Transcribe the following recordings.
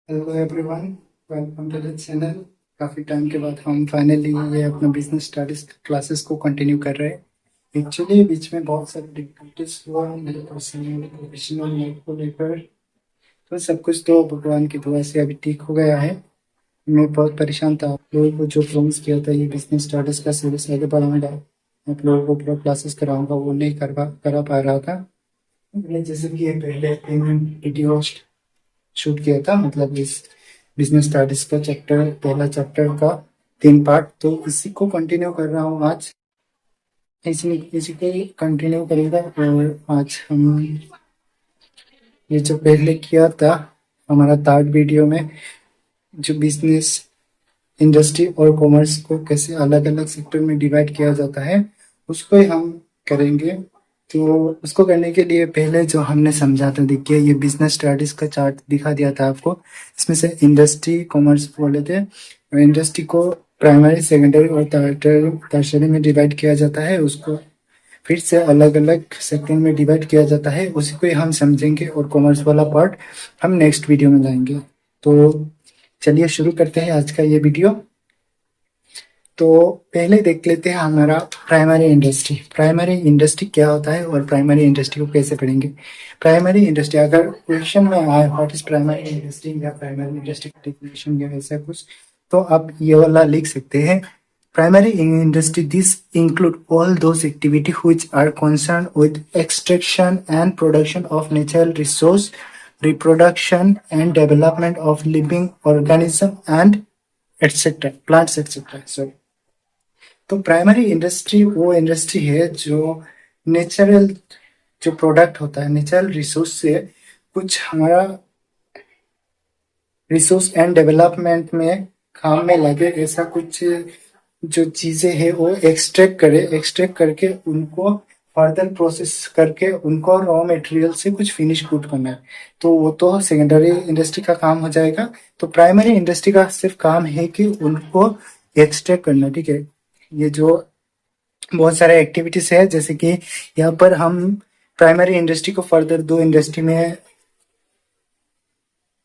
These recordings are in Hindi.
Hello everyone, welcome to the channel. काफ़ी टाइम के बाद हम फाइनली ये अपना बिजनेस स्टडीज क्लासेस को कंटिन्यू कर रहे हैं। एक्चुअली बीच में बहुत सारी डिफिकल्टीज हुआ मेरे पर्सनल प्रोफेशनल लाइफ को लेकर। तो सब कुछ तो भगवान की दुआ से अभी ठीक हो गया है। मैं बहुत परेशान था। आप लोगों को जो प्रॉमिस किया था ये बिजनेस स्टडीज का सीरीज आगे बढ़ाऊंगा, आप लोगों को पूरा क्लासेस कराऊंगा, वो नहीं करा पा रहा था। मैंने जैसे कि ये पहले 3 वीडियो शूट किया था, मतलब इस बिजनेस स्टडीज का चैप्टर, पहला चैप्टर का 3 पार्ट, तो इसी को कंटिन्यू कर रहा हूँ आज। इसी को कंटिन्यू करेगा। और आज हम ये जो पहले किया था हमारा 3rd वीडियो में, जो बिजनेस इंडस्ट्री और कॉमर्स को कैसे अलग अलग सेक्टर में डिवाइड किया जाता है उसको ही हम करेंगे। तो उसको करने के लिए पहले जो हमने समझा था, देखिए ये बिजनेस स्टडीज का चार्ट दिखा दिया था आपको। इसमें से इंडस्ट्री कॉमर्स बोले थे, और इंडस्ट्री को प्राइमरी सेकेंडरी और टर्शरी में डिवाइड किया जाता है, उसको फिर से अलग अलग सेक्टर में डिवाइड किया जाता है, उसी को ही हम समझेंगे। और कॉमर्स वाला पार्ट हम नेक्स्ट वीडियो में लाएंगे। तो चलिए शुरू करते हैं आज का ये वीडियो। तो पहले देख लेते हैं हमारा प्राइमरी इंडस्ट्री। प्राइमरी इंडस्ट्री क्या होता है और प्राइमरी इंडस्ट्री को कैसे पढ़ेंगे। प्राइमरी इंडस्ट्री अगर क्वेश्चन में आए व्हाट इज प्राइमरी इंडस्ट्री या प्राइमरी इंडस्ट्री का डेफिनेशन या ऐसा कुछ, तो आप ये वाला लिख सकते हैं। Primary industry this include all those activity which are concern with extraction and production of natural resource, reproduction and development of living organism and etcetera, plants etcetera. Sorry. तो प्राइमरी इंडस्ट्री वो इंडस्ट्री है जो नेचुरल, जो प्रोडक्ट होता है नेचुरल रिसोर्स से, कुछ हमारा रिसोर्स एंड डेवलपमेंट में काम में लगे ऐसा कुछ जो चीजें हैं वो एक्सट्रैक्ट करके उनको फर्दर प्रोसेस करके उनको रॉ मटेरियल से कुछ फिनिश गुड करना है। तो वो तो सेकेंडरी इंडस्ट्री का काम हो जाएगा। तो प्राइमरी इंडस्ट्री का सिर्फ काम है कि उनको एक्सट्रैक्ट करना। ठीक है, ये जो बहुत सारे एक्टिविटीज है, जैसे कि यहाँ पर हम प्राइमरी इंडस्ट्री को फर्दर 2 इंडस्ट्री में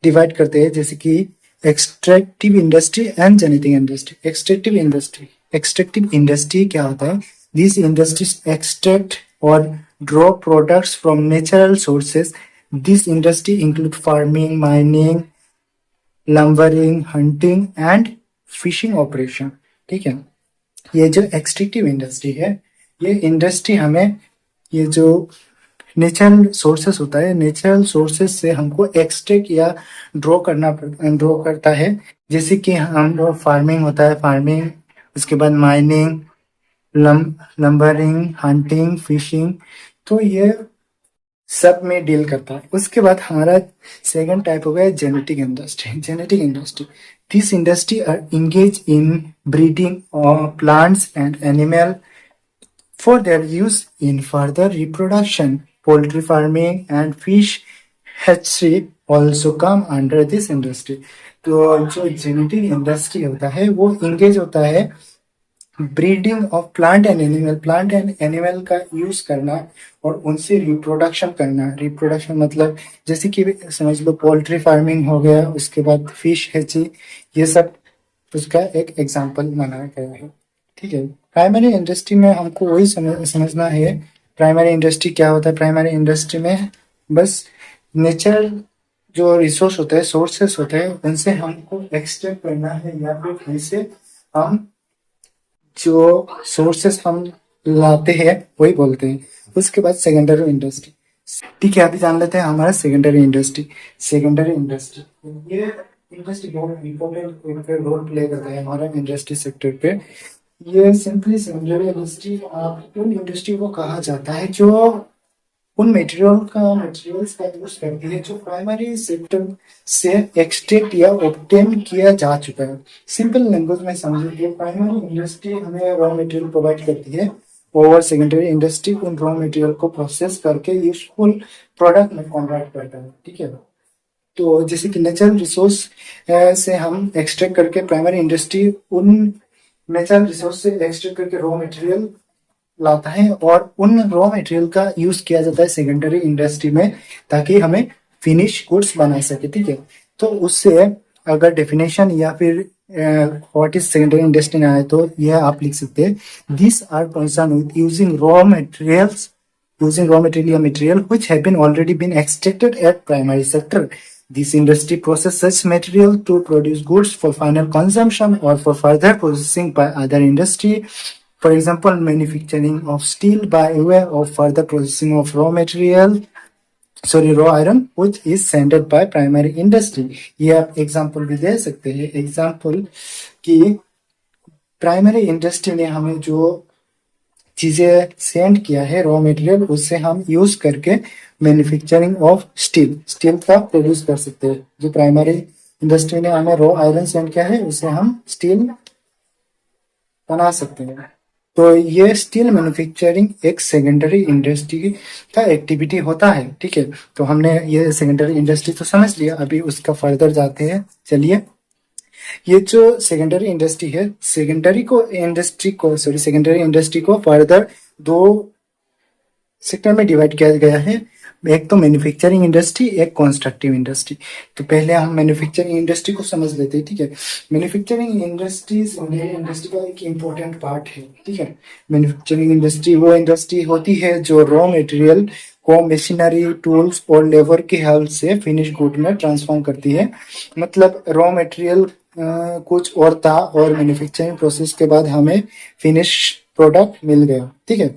डिवाइड करते हैं, जैसे कि extractive industry and genetic industry. Extractive industry क्या होता है? दिस इंडस्ट्रीज एक्सट्रैक्ट और draw products from natural sources. This industry include farming, mining, lumbering, hunting and fishing operation. ठीक है, ये जो एक्सट्रैक्टिव इंडस्ट्री है, ये इंडस्ट्री हमें ये जो नेचुरल सोर्सेस होता है, नेचुरल सोर्सेस से हमको एक्सट्रैक्ट या ड्रॉ करता है। जैसे कि हम लोग फार्मिंग होता है, फार्मिंग, उसके बाद माइनिंग, लंबरिंग, हंटिंग, फिशिंग, तो ये सब में डील करता है। उसके बाद हमारा सेकंड टाइप हो गया genetic industry. Genetic industry, this industry are engaged in breeding of plants and animal for their use in further reproduction. Poultry farming and fish hatchery also come under this industry. तो जो जेनेटिक इंडस्ट्री होता है वो इंगेज होता है breeding of plant and animal का यूज करना और उनसे रिप्रोडक्शन करना। रिप्रोडक्शन मतलब जैसे कि समझ लो पोल्ट्री फार्मिंग हो गया, उसके बाद फिश हैची, ये सब उसका एक एग्जाम्पल बनाया गया है। ठीक है, प्राइमरी इंडस्ट्री में हमको वही समझना है। प्राइमरी इंडस्ट्री क्या होता है? प्राइमरी इंडस्ट्री में बस नेचुरल जो रिसोर्स होते हैं, सोर्सेस होते हैं, उनसे हमको एक्सट्रैक्ट करना है, या फिर उनसे हम जो सोर्सेस हम लाते हैं वही बोलते हैं। उसके बाद सेकेंडरी इंडस्ट्री। ठीक है, अभी जान लेते हैं हमारा सेकेंडरी इंडस्ट्री। सेकेंडरी इंडस्ट्री, ये इंडस्ट्री बहुत इंपॉर्टेंट रोल प्ले करता है हमारा इंडस्ट्री सेक्टर पे। ये सिंपली सेकेंडरी इंडस्ट्री उन इंडस्ट्री को कहा जाता है जो उन मटेरियल्स का यूज करती है जो प्राइमरी सेक्टर से एक्सट्रैक्ट या ऑब्टेन किया जा चुका है। सिंपल लैंग्वेज में समझिए, प्राइमरी इंडस्ट्री हमें रॉ मटेरियल प्रोवाइड करती है और सेकेंडरी इंडस्ट्री उन रॉ मटेरियल को प्रोसेस करके यूजफुल प्रोडक्ट में कन्वर्ट करता है। ठीक है, तो जैसे कि नेचुरल रिसोर्स से हम एक्सट्रैक्ट करके, प्राइमरी इंडस्ट्री उन नेचुरल रिसोर्स से एक्सट्रैक्ट करके रॉ मटेरियल लाता है और उन रॉ मटेरियल का यूज किया जाता है सेकेंडरी इंडस्ट्री में, ताकि हमें फिनिश गुड्स बना सके। ठीक है, तो उससे अगर डेफिनेशन या फिर व्हाट इज सेकेंडरी इंडस्ट्री ना आए तो यह आप लिख सकते हैं, this are concern with using raw materials, using raw material which have been already been extracted at primary sector. This industry process such material to produce goods for final consumption or for further processing by other industry. For example, manufacturing of steel by way of further processing of raw iron which is sanded by primary industry. ये आप एग्जाम्पल भी दे सकते हैं, एग्जाम्पल कि प्राइमरी इंडस्ट्री ने हमें जो चीजें सेंड किया है रॉ मटेरियल, उससे हम यूज करके मैन्युफैक्चरिंग ऑफ स्टील का प्रोड्यूस कर सकते हैं। जो प्राइमरी इंडस्ट्री ने हमें रॉ आयरन सेंड किया है उससे हम स्टील बना सकते हैं। तो ये स्टील मैन्युफैक्चरिंग एक सेकेंडरी इंडस्ट्री का एक्टिविटी होता है। ठीक है, तो हमने ये सेकेंडरी इंडस्ट्री तो समझ लिया, अभी उसका फर्दर जाते हैं। चलिए, ये जो सेकेंडरी इंडस्ट्री है, सेकेंडरी इंडस्ट्री को फर्दर दो सेक्टर में डिवाइड किया गया है। एक तो मैन्युफैक्चरिंग इंडस्ट्री, एक कंस्ट्रक्टिव इंडस्ट्री। तो पहले हम मैन्युफैक्चरिंग इंडस्ट्री को समझ लेते हैं। ठीक है, मैन्युफैक्चरिंग इंडस्ट्रीज इंडस्ट्री का एक इम्पोर्टेंट पार्ट है। ठीक है, मैन्युफैक्चरिंग इंडस्ट्री वो इंडस्ट्री होती है जो रॉ मटेरियल को मशीनरी, टूल्स और लेबर की हेल्प से फिनिश गुड में ट्रांसफॉर्म करती है। मतलब रॉ मटेरियल कुछ और था और मैन्युफैक्चरिंग प्रोसेस के बाद हमें फिनिश प्रोडक्ट मिल गया। ठीक है,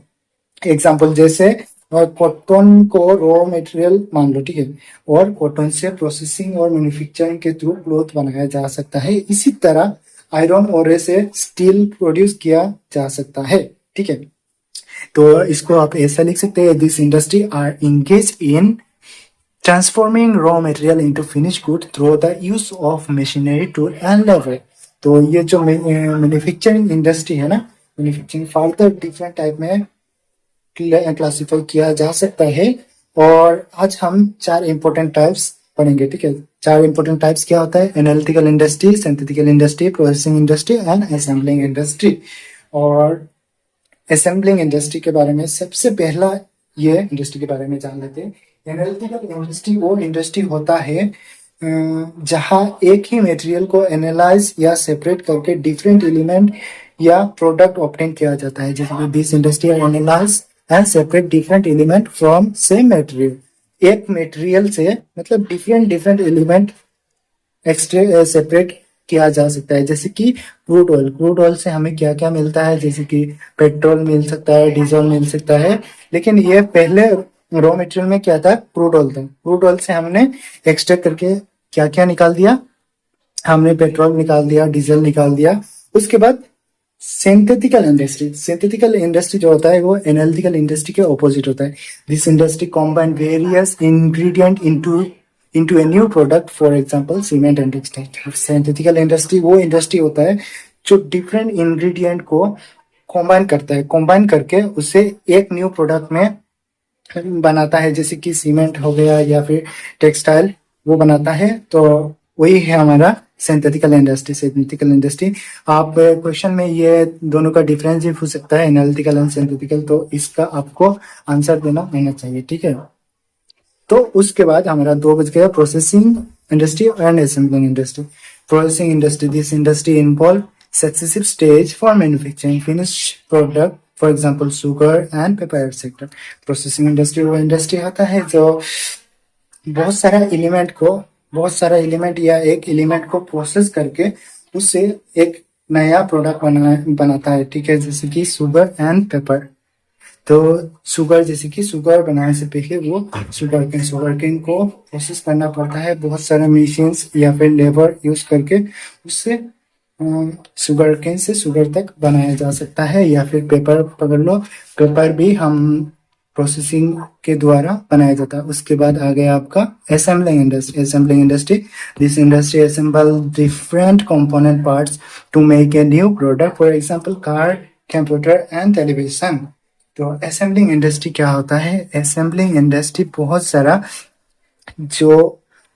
एग्जाम्पल जैसे कॉटन को रॉ मटेरियल मान लो। ठीक है, और कॉटन से प्रोसेसिंग और मैन्युफैक्चरिंग के थ्रू क्लॉथ बनाया जा सकता है। इसी तरह आयरन ओरे से स्टील प्रोड्यूस किया जा सकता है। ठीक है, तो इसको आप ऐसा लिख सकते हैं, this industry are engage in transforming raw material into finished good through the use of machinery, tool and labor. तो ये जो मैन्युफैक्चरिंग इंडस्ट्री है ना, मैन्युफैक्चरिंग फर्दर डिफरेंट टाइप में क्लासिफाई किया जा सकता है। और आज हम 4 इंपॉर्टेंट टाइप्स पढ़ेंगे। ठीक है, 4 इंपॉर्टेंट टाइप्स क्या होता है? Analytical industry, synthetical industry, processing industry and assembling industry. और असेंबलिंग इंडस्ट्री के बारे में सबसे पहला ये इंडस्ट्री के बारे में जान लेते हैं। एनालिटिकल इंडस्ट्री वो इंडस्ट्री होता है जहां एक ही मटेरियल को एनालाइज या सेपरेट करके डिफरेंट एलिमेंट या प्रोडक्ट ऑब्टेन किया जाता है। जैसे this industry analyse and separate different element from same material. एक मटेरियल से मतलब डिफरेंट एलिमेंट एक्सट्रा सेपरेट किया जा सकता है। जैसे कि क्रूड ऑयल से हमें क्या क्या मिलता है? जैसे कि पेट्रोल मिल सकता है, डीजल मिल सकता है। लेकिन ये पहले रॉ मटेरियल में क्या था? क्रूड ऑयल था। क्रूड ऑयल से हमने एक्सट्रैक्ट करके क्या क्या निकाल दिया? हमने पेट्रोल निकाल दिया, डीजल निकाल दिया। उसके बाद सिंथेटिकल इंडस्ट्री जो होता है वो एनालिटिकल इंडस्ट्री के ऑपोजिट होता है। This industry combine various ingredient into a new product, for example cement and textile. Synthetical industry वो इंडस्ट्री होता है जो डिफरेंट इंग्रेडिएंट को कॉम्बाइन करता है, कॉम्बाइन करके उसे एक न्यू प्रोडक्ट में बनाता है। जैसे कि सीमेंट हो गया या फिर टेक्सटाइल वो बनाता है। तो वही है हमारा सिंथेटिकल इंडस्ट्री। आप क्वेश्चन में ये दोनों का डिफरेंस भी पूछ सकता है, एनालिटिकल एंड सिंथेटिकल, तो इसका आपको आंसर देना आना चाहिए। ठीक है, तो उसके बाद हमारा 2 बज गया, processing industry and assembling industry. Processing industry, this industry involve successive stage for manufacturing finish product, for example sugar and paper sector. Processing industry वो इंडस्ट्री होता है जो बहुत सारा एलिमेंट या एक एलिमेंट को प्रोसेस करके उससे एक नया प्रोडक्ट बनाता है। ठीक है, जैसे कि शुगर एंड पेपर। तो शुगर बनाने से पहले वो शुगर केन को प्रोसेस करना पड़ता है बहुत सारे मशीन्स या फिर लेबर यूज करके। उससे शुगर केन से शुगर तक बनाया जा सकता है। या फिर पेपर पकड़ लो, पेपर भी हम प्रोसेसिंग के द्वारा बनाया जाता है। उसके बाद आ गया आपका assembling industry. This industry assemble different component parts to make a new product, for example car, computer and television. तो असेंबलिंग इंडस्ट्री क्या होता है? असेंबलिंग इंडस्ट्री बहुत सारा जो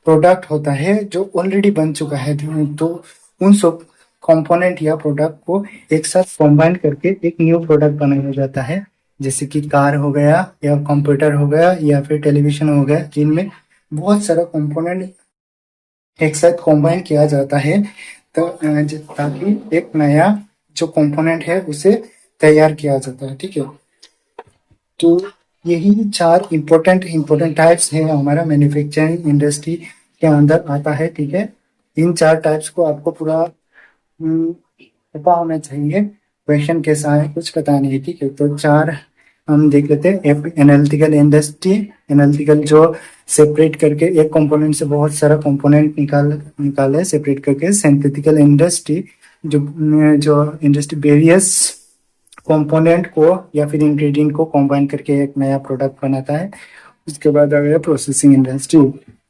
प्रोडक्ट होता है जो ऑलरेडी बन चुका है, तो उन सब कंपोनेंट या प्रोडक्ट को एक साथ कंबाइन करके एक न्यू प्रोडक्ट बनाया जाता है। जैसे कि कार हो गया या कंप्यूटर हो गया या फिर टेलीविजन हो गया, जिनमें बहुत सारा कंपोनेंट एक साथ कंबाइन किया जाता है, तो ताकि एक नया जो कंपोनेंट है उसे तैयार किया जाता है। ठीक है, तो यही चार इम्पोर्टेंट टाइप्स है हमारा मैन्युफैक्चरिंग इंडस्ट्री के अंदर आता है। ठीक है, इन चार टाइप्स को आपको पूरा पता होना चाहिए। क्वेश्चन कैसा है कुछ पता नहीं। ठीक है, तो चार हम देख लेते हैं। एनालिटिकल इंडस्ट्री, एनालिटिकल जो सेपरेट करके एक कंपोनेंट से बहुत सारा कंपोनेंट निकाले सेपरेट करके। सिंथेटिकल इंडस्ट्री, जो जो इंडस्ट्री वेरियस कंपोनेंट को या फिर इंग्रेडिएंट को कंबाइन करके एक नया प्रोडक्ट बनाता है। उसके बाद आ गया प्रोसेसिंग इंडस्ट्री,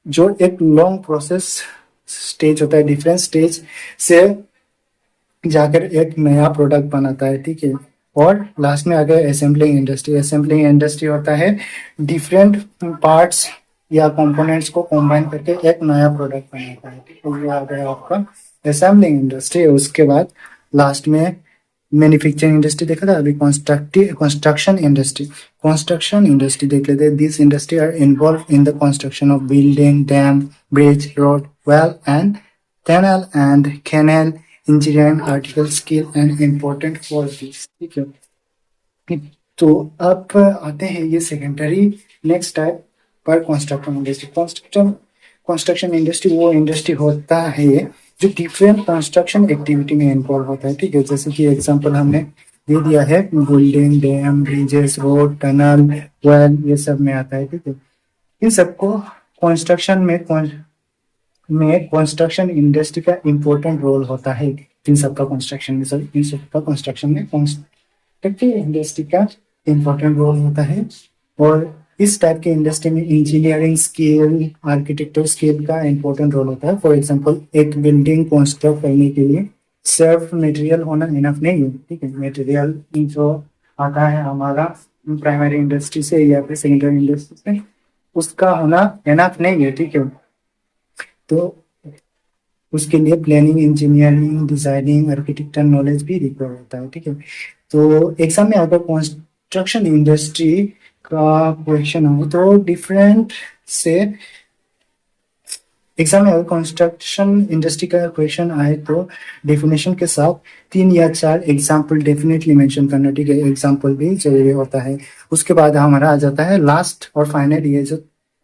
जो एक लॉन्ग प्रोसेस स्टेज होता है, डिफरेंट स्टेज से जाकर एक नया प्रोडक्ट बनाता है। ठीक है, और लास्ट में आ गया असेंबलिंग इंडस्ट्री। असेंबलिंग इंडस्ट्री होता है डिफरेंट पार्ट्स या कंपोनेंट्स को कंबाइन करके एक नया प्रोडक्ट बनाता है। ठीक है, ये आ गया आपका असेंबलिंग इंडस्ट्री। उसके बाद लास्ट में मैन्युफैक्चरिंग इंडस्ट्री देखा था अभी। कंस्ट्रक्शन इंडस्ट्री, कंस्ट्रक्शन इंडस्ट्री देख लेते हैं। This industry are involve in the construction of building, dam, bridge, road, well and tunnel and canal, engineering, article skill and important for this. ठीक है, तो अब आते हैं ये सेकेंडरी नेक्स्ट टाइप पर कंस्ट्रक्शन इंडस्ट्री। कंस्ट्रक्शन इंडस्ट्री वो इंडस्ट्री होता है जो डिफरेंट कंस्ट्रक्शन एक्टिविटी में इन्वॉल्व होता है। ठीक है, जैसे कि एग्जांपल हमने दे दिया है, building, dam, bridges, road, tunnel, well, ये सब में आता है। ठीक है, इन सबको कंस्ट्रक्शन में कंस्ट्रक्शन इंडस्ट्री का इम्पोर्टेंट रोल होता है। इन सबका कंस्ट्रक्शन में कंस्ट्रक्टिव इंडस्ट्री का इम्पोर्टेंट रोल होता है। और इस टाइप के इंडस्ट्री में इंजीनियरिंग स्किल, आर्किटेक्चर स्किल का इम्पोर्टेंट रोल होता है। फॉर एग्जांपल, एक बिल्डिंग कंस्ट्रक्ट करने के लिए सिर्फ मटेरियल होना इनफ नहीं है। ठीक है, मटेरियल जो आता है हमारा प्राइमरी इंडस्ट्री से या फिर सेकेंडरी इंडस्ट्री से, उसका होना इनफ नहीं है। ठीक है, तो उसके लिए planning, engineering, designing, architecture knowledge भी रिक्वायर होता है। ठीक है, तो एग्जाम में अगर कंस्ट्रक्शन इंडस्ट्री का क्वेश्चन हो तो डिफरेंट से एग्जाम में अगर कंस्ट्रक्शन इंडस्ट्री का क्वेश्चन आए तो डेफिनेशन के साथ 3 या 4 एग्जाम्पल डेफिनेटली मेंशन करना। ठीक है, एग्जाम्पल भी जरूरी होता है। उसके बाद हमारा आ जाता है लास्ट और फाइनल, ये जो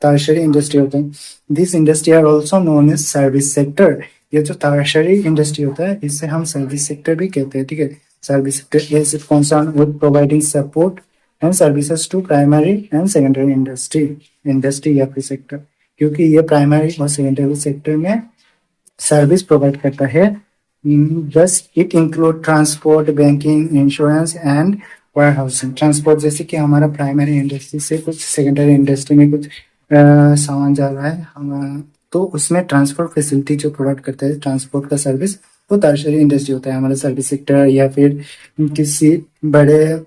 टर्शियरी इंडस्ट्री होता है। This industry are also known as service sector. ये जो टर्शियरी इंडस्ट्री होता है इसे हम सर्विस सेक्टर भी कहते हैं। ठीक है, service sector is concern with providing support and services to primary and secondary industry या फिर सेक्टर, क्योंकि ये प्राइमरी और सेकेंडरी सेक्टर में सर्विस प्रोवाइड करता है। बस it include transport, banking, insurance and warehousing. Transport जैसे कि हमारा प्राइमरी इंडस्ट्री से कुछ सेकेंडरी इंडस्ट्री में कुछ सामान जा रहा है तो उसमें ट्रांसपोर्ट फैसिलिटी जो प्रोवाइड करता है, ट्रांसपोर्ट का सर्विस, वो टर्शियरी इंडस्ट्री होता है हमारा सर्विस सेक्टर। या फिर किसी बड़े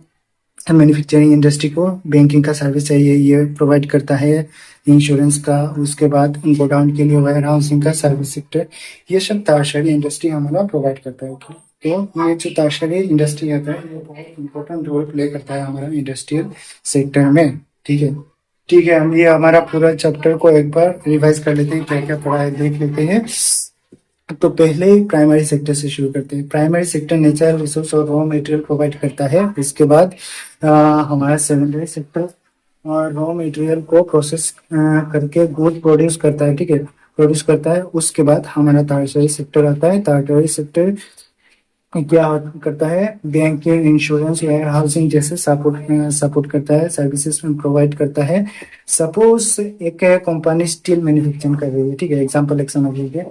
मैन्युफैक्चरिंग इंडस्ट्री को बैंकिंग का सर्विस चाहिए, ये प्रोवाइड करता है। इंश्योरेंस का, उसके बाद गोडाउन के लिए वेयर हाउसिंग का सर्विस सेक्टर, ये सब टर्शियरी इंडस्ट्री हमारा प्रोवाइड करता है। तो ये जो टर्शियरी इंडस्ट्री आता है ये बहुत इंपॉर्टेंट रोल प्ले करता है हमारा इंडस्ट्रियल सेक्टर में। ठीक है, हम ये हमारा पूरा चैप्टर को एक बार रिवाइज कर लेते हैं, क्या क्या पढ़ा है देख लेते हैं। तो पहले ही प्राइमरी सेक्टर से शुरू करते हैं। प्राइमरी सेक्टर नेचुरल रिसोर्स और रॉ मटेरियल प्रोवाइड करता है। इसके बाद हमारा सेकेंडरी सेक्टर रॉ मटेरियल को प्रोसेस करके गुड प्रोड्यूस करता है। ठीक है, प्रोड्यूस करता है। उसके बाद हमारा टर्शियरी सेक्टर आता है। टर्शियरी सेक्टर क्या करता है, बैंकिंग, इंश्योरेंस, वेयर हाउसिंग जैसे सपोर्ट करता है, सर्विसेज प्रोवाइड करता है। सपोज एक कंपनी स्टील मैन्युफैक्चरिंग कर रही है। ठीक है, एग्जांपल एक समझ लीजिए,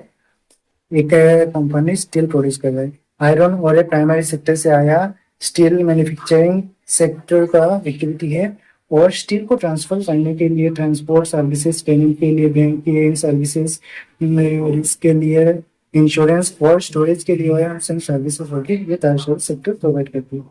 एक कंपनी स्टील प्रोड्यूस कर रहा है। आयरन और प्राइमरी सेक्टर से आया, स्टील मैन्युफैक्चरिंग सेक्टर का एक्टिविटी है। और स्टील को ट्रांसफर करने के लिए ट्रांसपोर्ट सर्विसेज, ट्रेनिंग के लिए बैंकिंग सर्विसेज, रिस्क के लिए इंश्योरेंस और स्टोरेज के लिए सर्विसेज होगी, ये टर्शियरी सेक्टर प्रोवाइड करती है।